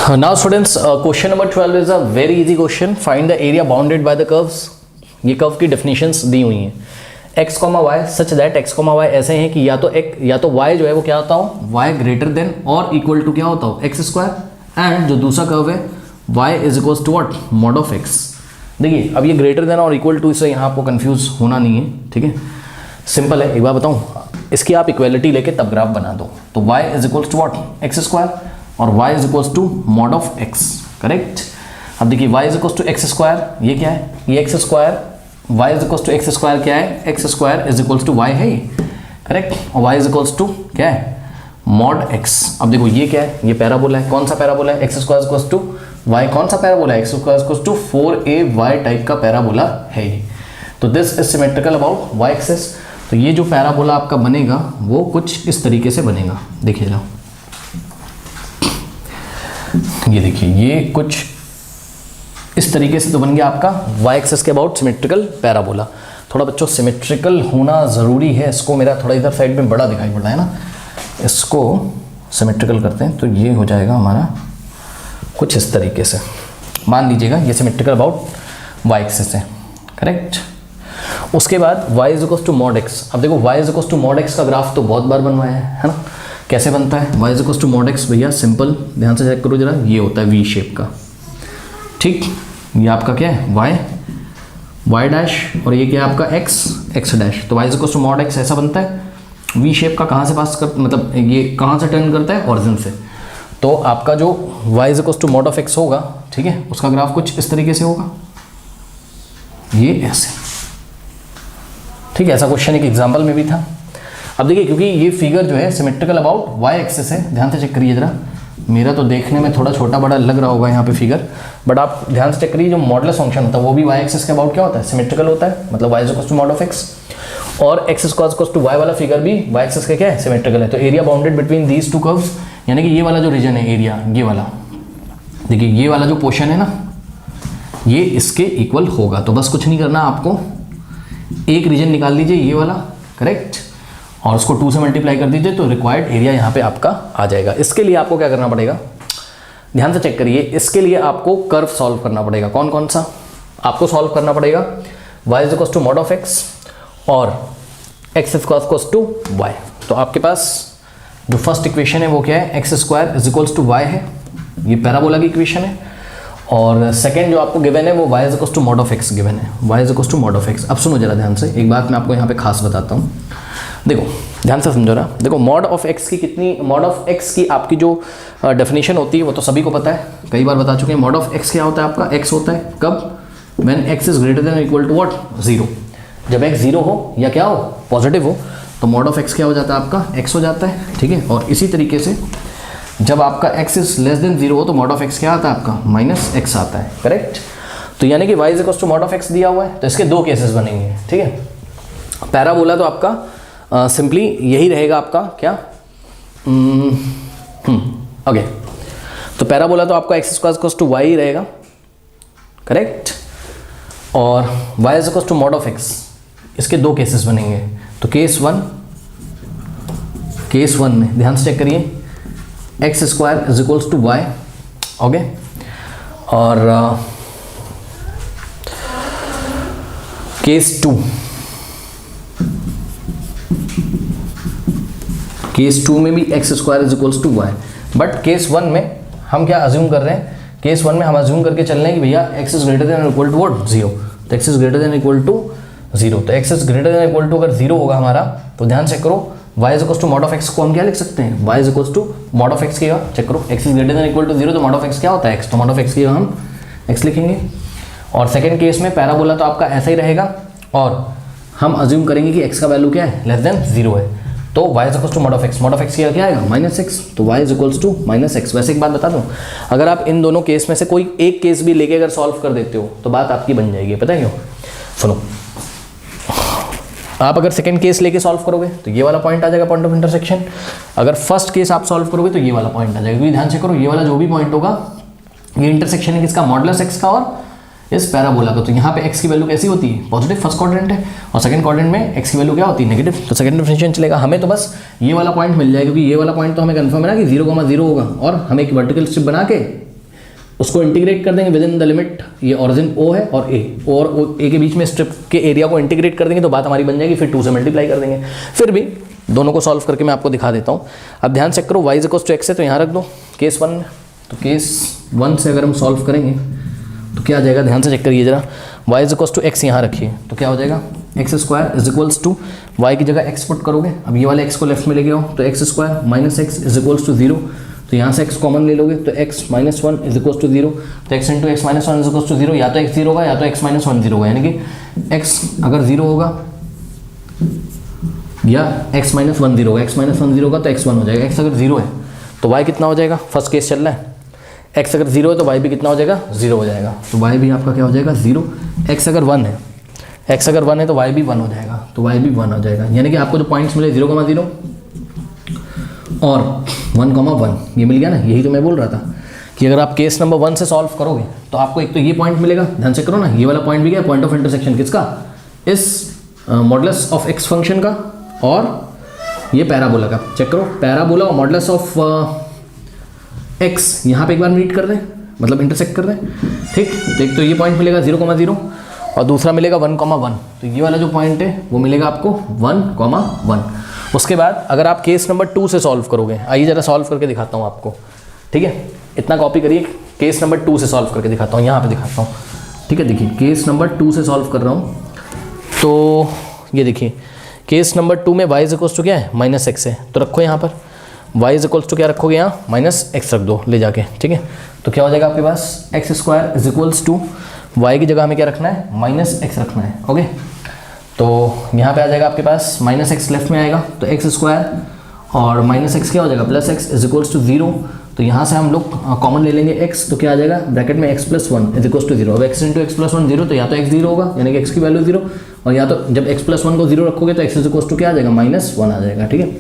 Now students, question number 12 is a very easy question. Find the area bounded by the curves. ये curve की definitions दी हुई हैं x, y such that x, y ऐसे हैं कि या तो y जो है वो क्या होता हो y ग्रेटर देन और इक्वल टू क्या होता हो x स्क्वायर, एंड जो दूसरा कर्व है y is equals to what mod of x। देखिए अब ये ग्रेटर देन और इक्वल टू से यहाँ आपको कंफ्यूज होना नहीं है, ठीक है, सिंपल है। एक बार बताऊँ, इसकी आप इक्वेलिटी लेके तब ग्राफ बना दो। तो y is equals to what x square और y is equals to mod of x, correct. अब देखिए y is equals to x square, ये क्या है, ये x square, y is equals to x square क्या है, x square is equals to y है, करेक्ट। और y इज इक्वल्स टू क्या है मॉड x। अब देखो ये क्या है, ये पैराबोला है, कौन सा पैराबोला है, x square equals to y, कौन सा पैराबोला है, x square equals to 4ay type का पैराबोला है ये। तो this is symmetrical about y axis. तो ये जो पैराबोला आपका बनेगा वो कुछ इस तरीके से बनेगा, देखिए जाओ, ये देखिए ये कुछ इस तरीके से तो बन गया आपका y एक्सिस के अबाउट सिमेट्रिकल पैराबोला। थोड़ा बच्चों सिमेट्रिकल होना ज़रूरी है, इसको मेरा थोड़ा इधर साइड में बड़ा दिखाई पड़ रहा है ना, इसको सिमेट्रिकल करते हैं तो ये हो जाएगा हमारा कुछ इस तरीके से। मान लीजिएगा ये सिमेट्रिकल अबाउट y एक्सिस है, करेक्ट। उसके बाद y is equals to mod x। अब देखो y is equals to mod x का ग्राफ तो बहुत बार बनवाया है ना, कैसे बनता है y is equals to mod x, भैया सिंपल, ध्यान से चेक करो जरा, ये होता है वी शेप का, ठीक। ये आपका क्या है y डैश और ये क्या है आपका x डैश। तो y is equals to mod x ऐसा बनता है वी शेप का। कहाँ से पास कर, मतलब ये कहाँ से टर्न करता है, ऑरिजिन से। तो आपका जो y is equals to mod of x होगा, ठीक है, उसका ग्राफ कुछ इस तरीके से होगा, ये ऐसे, ठीक है। ऐसा क्वेश्चन एक एग्जाम्पल में भी था। अब देखिए क्योंकि ये फिगर जो है सिमेट्रिकल अबाउट y एक्सिस है, ध्यान से चेक करिए जरा, मेरा तो देखने में थोड़ा छोटा बड़ा लग रहा होगा यहाँ पे फिगर, बट आप ध्यान से चेक करिए, जो मॉडुलस फंक्शन होता है वो भी y एक्सिस के अबाउट क्या होता है, सिमेट्रिकल होता है, मतलब y is equals to mod of x। और x square equals to y वाला फिगर भी y एक्सिस का क्या है, सिमेट्रिकल है। तो area bounded between these two curves, यानी कि ये वाला जो रीजन है एरिया, ये वाला देखिए, ये वाला जो पोर्शन है ना, ये इसके इक्वल होगा। तो बस कुछ नहीं करना आपको, एक रीजन निकाल लीजिए ये वाला, करेक्ट, और उसको 2 से मल्टीप्लाई कर दीजिए तो रिक्वायर्ड एरिया यहाँ पे आपका आ जाएगा। इसके लिए आपको क्या करना पड़ेगा, ध्यान से चेक करिए, इसके लिए आपको कर्व सॉल्व करना पड़ेगा। कौन कौन सा आपको सॉल्व करना पड़ेगा, y is equals to mod of x और x इक्वल्स टू y। तो आपके पास जो फर्स्ट इक्वेशन है वो क्या है, x square is equals to y है, ये पैराबोला की इक्वेशन है। और सेकेंड जो आपको गिवन है वो y is equals to mod of x given है, y is equals to mod of x। अब सुनो जरा ध्यान से, एक बात मैं आपको यहाँ पे खास बताता हूँ, देखो ध्यान से समझो ना। देखो मॉड ऑफ x की कितनी, मॉड ऑफ x की आपकी जो डेफिनेशन होती है वो तो सभी को पता है, कई बार बता चुके हैं। मॉड ऑफ x क्या होता है आपका, x होता है कब, when x is greater than equal to what 0। जब x 0 हो या क्या हो, पॉजिटिव हो, तो मॉड ऑफ x क्या हो जाता है आपका, x हो जाता है, ठीक है। और इसी तरीके से जब आपका x इज लेस देन 0 हो तो मॉड ऑफ x क्या आता है आपका, माइनस x आता है, करेक्ट। तो यानी कि y is equals to mod of x दिया हुआ है, तो इसके दो केसेस बनेंगे, ठीक है। पैराबोला तो आपका सिंपली यही रहेगा आपका क्या, ओके, तो पैराबोला तो आपका x square equals to y ही रहेगा, करेक्ट। और y is equals to mod of x, इसके दो केसेस बनेंगे। तो केस वन में ध्यान से चेक करिए, x square is equals to y, okay. और केस टू में भी x square is equals to y. But case one में हम क्या अज्यूम कर रहे हैं, केस वन में हम अज्यूम करके चल रहे हैं कि भैया x is greater than equal to what 0। तो x is greater than equal to 0, तो x is greater than equal to अगर 0 होगा हमारा, तो ध्यान चेक करो, y is equals to mod of x को हम क्या लिख सकते हैं, y is equals to mod of x किया, चेक करो, x is greater than equal to 0, तो मॉड ऑफ x क्या होता है x, तो मॉड ऑफ x की हम x लिखेंगे। और सेकेंड केस में पैराबोला तो आपका ऐसा ही रहेगा, और हम अज्यूम करेंगे कि x का वैल्यू क्या है, लेस देन 0 है, तो y is equals to mod of x, mod of x क्या आएगा, माइनस x, तो y is equals to minus x। वैसे एक बात बता दूं, अगर आप इन दोनों केस में से कोई एक केस भी लेके अगर सॉल्व कर देते हो तो बात आपकी बन जाएगी, पता है क्यों, सुनो, आप अगर सेकंड केस लेके सॉल्व करोगे तो ये वाला पॉइंट आ जाएगा, पॉइंट ऑफ इंटरसेक्शन। अगर फर्स्ट केस आप सॉल्व करोगे तो ये वाला पॉइंट आ जाएगा, क्योंकि ध्यान से करो, ये वाला जो भी पॉइंट होगा ये इंटरसेक्शन है किसका, मॉडुलस x का और इस पैराबोला का। तो यहाँ पे x की वैल्यू कैसी होती है, पॉजिटिव फर्स्ट क्वाड्रेंट है, और सेकंड क्वाड्रेंट में x की वैल्यू क्या होती है, नेगेटिव। तो सेकंड डिफरेंशिएशन चलेगा, हमें तो बस ये वाला पॉइंट मिल जाएगा, क्योंकि ये वाला पॉइंट तो हमें कंफर्म है ना कि 0,0 होगा, और हमें एक वर्टिकल स्ट्रिप बना के उसको इंटीग्रेट कर देंगे विद इन द लिमिट, ये ओरिजिन ओ है और ए, और ए के बीच में स्ट्रिप के एरिया को इंटीग्रेट कर देंगे तो बात हमारी बन जाएगी, फिर 2 से मल्टीप्लाई कर देंगे। फिर भी दोनों को सॉल्व करके मैं आपको दिखा देता हूँ। अब ध्यान चेक करो, y इक्वल्स टू एक्स है तो यहाँ रख दो केस 1 में, तो केस 1 से अगर हम सॉल्व करेंगे तो क्या आ जाएगा, ध्यान से चेक करिए जरा, y इक्वल्स टू एक्स यहाँ रखिए तो क्या हो जाएगा, x square is equals to y की जगह x पुट करोगे, अब ये वाले x को लेफ्ट में लेके आओ तो x square minus x is equals to 0, तो यहाँ से x कॉमन ले लोगे तो x minus 1 is equals to 0, तो x into x minus 1 is equals to 0, या तो x 0 होगा या तो x माइनस 1 0 होगा, यानी कि x अगर 0 होगा या x माइनस 1 0 होगा, x माइनस 1 0 होगा तो x 1 हो जाएगा, x अगर 0 है तो y कितना हो जाएगा, फर्स्ट केस चल रहा है, x अगर 0 है तो y भी कितना हो जाएगा, 0 हो जाएगा, तो y भी आपका क्या हो जाएगा 0, x अगर 1 है, x अगर 1 है तो y भी 1 हो जाएगा, तो y भी 1 हो जाएगा, यानी कि आपको जो पॉइंट्स मिले 0,0 और 1,1 ये मिल गया ना, यही तो मैं बोल रहा था कि अगर आप केस नंबर 1 से सॉल्व करोगे तो आपको एक तो ये पॉइंट मिलेगा, ध्यान से करो ना, ये वाला पॉइंट भी क्या, पॉइंट ऑफ इंटरसेक्शन किसका, इस मॉडुलस ऑफ एक्स फंक्शन का और ये पैराबोला का, चेक करो पैराबोला और मॉडुलस ऑफ एक्स यहाँ पे एक बार मीट कर रहे हैं, मतलब इंटरसेक्ट कर रहे हैं, ठीक, तो एक तो ये पॉइंट मिलेगा 0,0 और दूसरा मिलेगा 1,1, तो ये वाला जो पॉइंट है वो मिलेगा आपको 1,1। उसके बाद अगर आप केस नंबर 2 से सॉल्व करोगे, आइए ज़रा सॉल्व करके दिखाता हूँ आपको, ठीक है, इतना कॉपी करिए, केस नंबर 2 से सॉल्व करके दिखाता हूँ, यहाँ पे दिखाता हूँ, ठीक है, देखिए केस नंबर 2 से सॉल्व कर रहा हूँ, तो ये देखिए केस नंबर 2 में y इज इक्वल्स टू क्या है, माइनस एक्स है, तो रखो यहाँ पर y इज इक्वल्स टू क्या रखोगे, यहाँ माइनस एक्स रख दो ले जाके, ठीक है, तो क्या हो जाएगा आपके पास, x square is equals to y की जगह हमें क्या रखना है, माइनस एक्स रखना है, ओके, तो यहाँ पे आ जाएगा आपके पास माइनस एक्स लेफ्ट में आएगा, तो एक्स स्क्वायर और माइनस एक्स क्या हो जाएगा, plus x is equals to 0, तो यहाँ से हम लोग कॉमन ले लेंगे x, तो क्या आ जाएगा ब्रैकेट में x plus 1 is equals to 0, अब x इंटू एक्स प्लस 1 0, तो या तो x 0 होगा यानी कि x की वैल्यू 0, और या तो जब x प्लस 1 को 0 रखोगे तो x इज इक्वल्स टू क्या आ जाएगा, माइनस 1 आ जाएगा, ठीक है,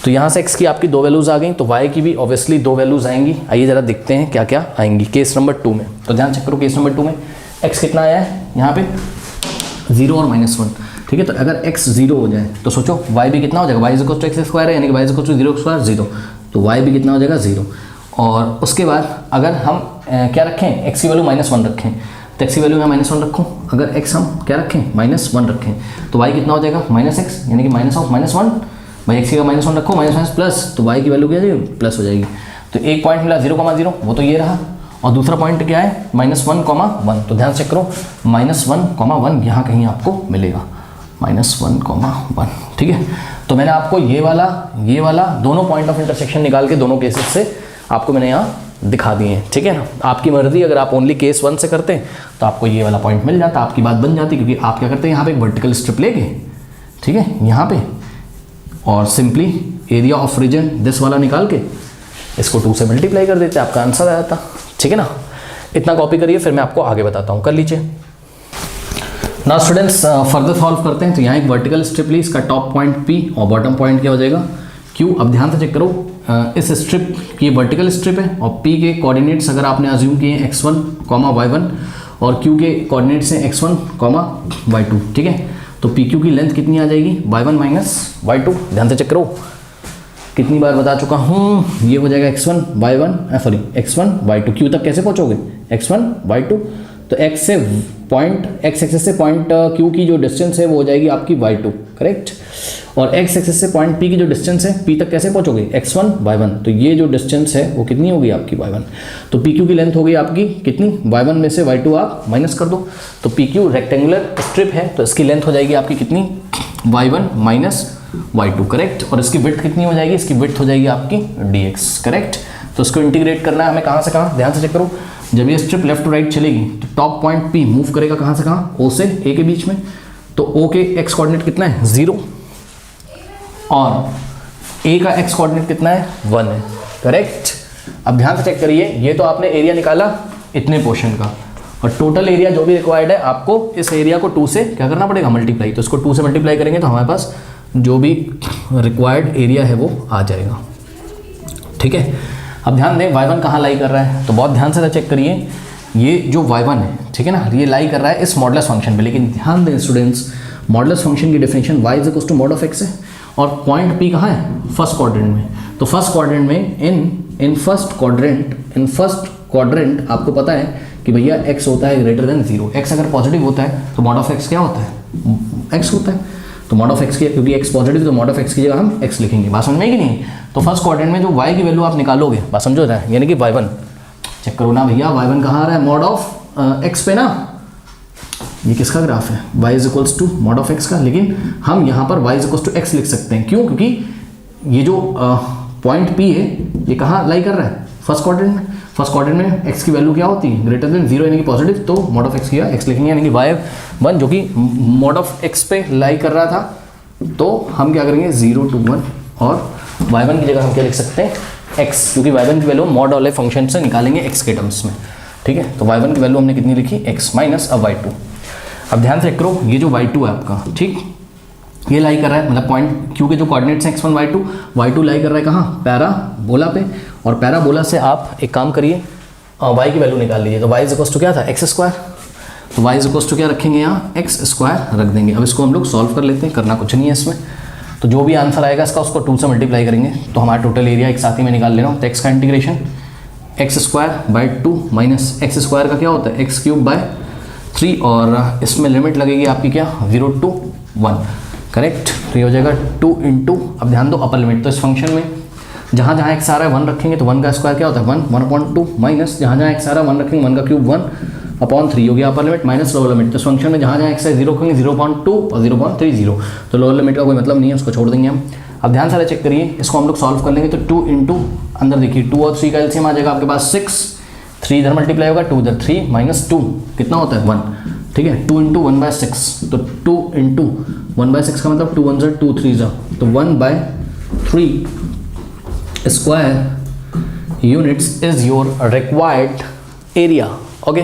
तो यहाँ से x की आपकी 2 वैल्यूज़ आ गई, तो y की भी ऑब्वियसली 2 वैल्यूज़ आएंगी, आइए ज़रा देखते हैं क्या क्या आएंगी केस नंबर 2 में, तो ध्यान चेक करो केस नंबर 2 में x कितना आया है यहाँ पे 0 और -1, ठीक है, तो अगर x 0 हो जाए तो सोचो y भी कितना हो जाएगा, y is equals to x square है यानी कि y is equals to 0 square 0, तो y भी कितना हो जाएगा 0, और उसके बाद अगर हम क्या रखें, x की वैल्यू -1 रखें, तो x की वैल्यू मैं -1 रखूँ, अगर x हम क्या रखें -1 रखें तो y कितना हो जाएगा -x यानी कि माइनस ऑफ -1, भाई x की जगह -1 रखो माइनस प्लस, तो y की वैल्यू क्या हो जाएगी, प्लस हो जाएगी, तो एक पॉइंट मिला 0,0 वो तो ये रहा, और दूसरा पॉइंट क्या है -1,1, तो ध्यान चेक करो -1,1 यहाँ कहीं आपको मिलेगा, -1,1, ठीक है, तो मैंने आपको ये वाला दोनों पॉइंट ऑफ इंटरसेक्शन निकाल के दोनों केसेस से आपको मैंने यहाँ दिखा दिए हैं, ठीक है ना, आपकी मर्जी, अगर आप ओनली केस 1 से करते हैं तो आपको ये वाला पॉइंट मिल जाता, आपकी बात बन जाती, क्योंकि आप क्या करते हैं यहाँ पे एक वर्टिकल स्ट्रिप लेके, ठीक है, यहाँ पे, और simply area of region this वाला निकाल के इसको 2 से मल्टीप्लाई कर देते, आपका आंसर आ जाता, ठीक है ना, इतना कॉपी करिए, फिर मैं आपको आगे बताता हूँ, कर लीजिए। ना स्टूडेंट्स फर्दर सॉल्व करते हैं, तो यहाँ एक वर्टिकल स्ट्रिप ली, इसका टॉप पॉइंट P और बॉटम पॉइंट क्या हो जाएगा Q। अब ध्यान से चेक करो, इस स्ट्रिप की वर्टिकल स्ट्रिप है और P के कोऑर्डिनेट्स अगर आपने अज्यूम किए हैं x1, y1 और Q के कोऑर्डिनेट्स हैं x1, y2, ठीक है, तो PQ की लेंथ कितनी आ जाएगी, y1 माइनस y2, ध्यान से चेक करो, कितनी बार बता चुका हूँ, ये हो जाएगा x1 y2, Q तक कैसे पहुँचोगे, x1 y2, तो x से पॉइंट x एक्सिस से पॉइंट Q की जो डिस्टेंस है वो हो जाएगी आपकी y2, करेक्ट, और x एक्सिस से पॉइंट P की जो डिस्टेंस है P तक कैसे पहुँचोगे, x1 y1, तो ये जो डिस्टेंस है वो कितनी होगी आपकी y1, तो PQ की लेंथ हो गई आपकी कितनी, y1 में से y2 आप माइनस कर दो, तो PQ रेक्टेंगुलर स्ट्रिप है तो इसकी लेंथ हो जाएगी आपकी कितनी, y1 माइनस y2, करेक्ट, और इसकी विड्थ कितनी हो जाएगी, इसकी विड्थ हो जाएगी आपकी dx, करेक्ट, तो इसको इंटीग्रेट करना है हमें कहाँ से कहाँ, ध्यान से चेक करो, जब ये स्ट्रिप लेफ्ट टू राइट चलेगी तो टॉप पॉइंट P मूव करेगा कहाँ से कहाँ, O से A के बीच में, तो O के x कोऑर्डिनेट कितना है 0 और A का x कोऑर्डिनेट कितना है 1 है, करेक्ट। अब ध्यान से चेक करिए, ये तो आपने एरिया निकाला इतने पोर्शन का, और टोटल एरिया जो भी रिक्वायर्ड है आपको इस एरिया को 2 से क्या करना पड़ेगा, मल्टीप्लाई, तो इसको 2 से मल्टीप्लाई करेंगे तो हमारे पास जो भी रिक्वायर्ड एरिया है वो आ जाएगा, ठीक है। अब ध्यान दें y1 कहाँ लाई कर रहा है, तो बहुत ध्यान से चेक करिए, ये जो y1 है, ठीक है ना, ये लाई कर रहा है इस मॉडुलस फंक्शन पे, लेकिन ध्यान दें स्टूडेंट्स, मॉडुलस फंक्शन की definition y is equal to mod of x है, और पॉइंट P कहाँ है, फर्स्ट क्वाड्रेंट में, तो फर्स्ट क्वाड्रेंट में इन फर्स्ट क्वाड्रेंट आपको पता है कि भैया x होता है ग्रेटर देन 0। x अगर पॉजिटिव होता है तो मॉड ऑफ x क्या होता है, x होता है। तो मॉड ऑफ x की, क्योंकि x पॉजिटिव तो मॉड ऑफ x की जगह हम x लिखेंगे। बात समझ में कि नहीं? तो फर्स्ट क्वाड्रेंट में जो y की वैल्यू आप निकालोगे, बात समझो रहा है, यानी कि y1 चेक करो ना भैया, y1 कहाँ आ रहा है, मॉड ऑफ x पे ना। ये किसका ग्राफ है, y is equals to mod of x का, लेकिन हम यहाँ पर y is equals to x लिख सकते हैं। क्यों? क्योंकि ये जो पॉइंट P है ये कहाँ लाई कर रहा है, फर्स्ट क्वाड्रेंट में। फर्स्ट क्वाड्रेंट में x की वैल्यू क्या होती है, ग्रेटर देन 0 यानी कि पॉजिटिव, तो मॉड ऑफ x किया x लिखेंगे, यानी कि y1 जो कि मॉड ऑफ x पे लाई कर रहा था, तो हम क्या करेंगे 0 to 1, और y1 की जगह हम क्या लिख सकते हैं x, क्योंकि y1 की वैल्यू मॉड वाले फंक्शन से निकालेंगे x के टर्म्स में, ठीक है। तो y1 की वैल्यू हमने कितनी लिखी, x माइनस अब y2। अब ध्यान से करो, ये जो y2 है आपका, ठीक, ये लाई कर रहा है, मतलब पॉइंट Q के जो कोऑर्डिनेट्स हैं x1 y2 लाई कर रहा है कहाँ, पैराबोला पे, और पैराबोला से आप एक काम करिए, y की वैल्यू निकाल लीजिए। तो y इज इक्वल्स टू क्या था, x स्क्वायर, तो y इज इक्वल्स टू क्या रखेंगे यहाँ, x स्क्वायर रख देंगे। अब इसको हम लोग सॉल्व कर लेते हैं, करना कुछ नहीं है इसमें। तो जो भी आंसर आएगा इसका उसको 2 से मल्टीप्लाई करेंगे, तो हमारा टोटल एरिया एक साथ ही में निकाल लेना। तो x का integration x square by 2 minus x square का क्या होता है, x क्यूब बाय 3, और इसमें लिमिट लगेगी आपकी क्या, 0 to 1, करेक्ट। तो ये हो जाएगा 2 इंटू, अब ध्यान दो अपर लिमिट, तो इस फंक्शन में जहाँ जहाँ x आ रहा है 1 रखेंगे, तो 1 का स्क्वायर क्या होता है 1/2, माइनस जहाँ जहाँ x आ रहा है 1 रखेंगे, 1 का क्यूब 1/3 हो गया upper limit, minus lower limit. तो इस फंक्शन में जहाँ जहाँ x है 0 रखेंगे, 0.2 और 0.30, तो लोअर लिमिट का कोई मतलब नहीं है, उसको छोड़ देंगे हम। अब ध्यान से चेक करिए, इसको हम लोग सॉल्व कर लेंगे, तो 2 इंटू अंदर देखिए 2 और 3 का एलसीएम आ जाएगा आपके पास 6, 3 इधर मल्टीप्लाई होगा, 2 इधर, 3 माइनस 2 कितना होता है 1, ठीक है। 2 इंटू 1/6, तो 2 इंटू 1/6 का मतलब 2 1 2 3, तो 1/3 square units is your required area, okay।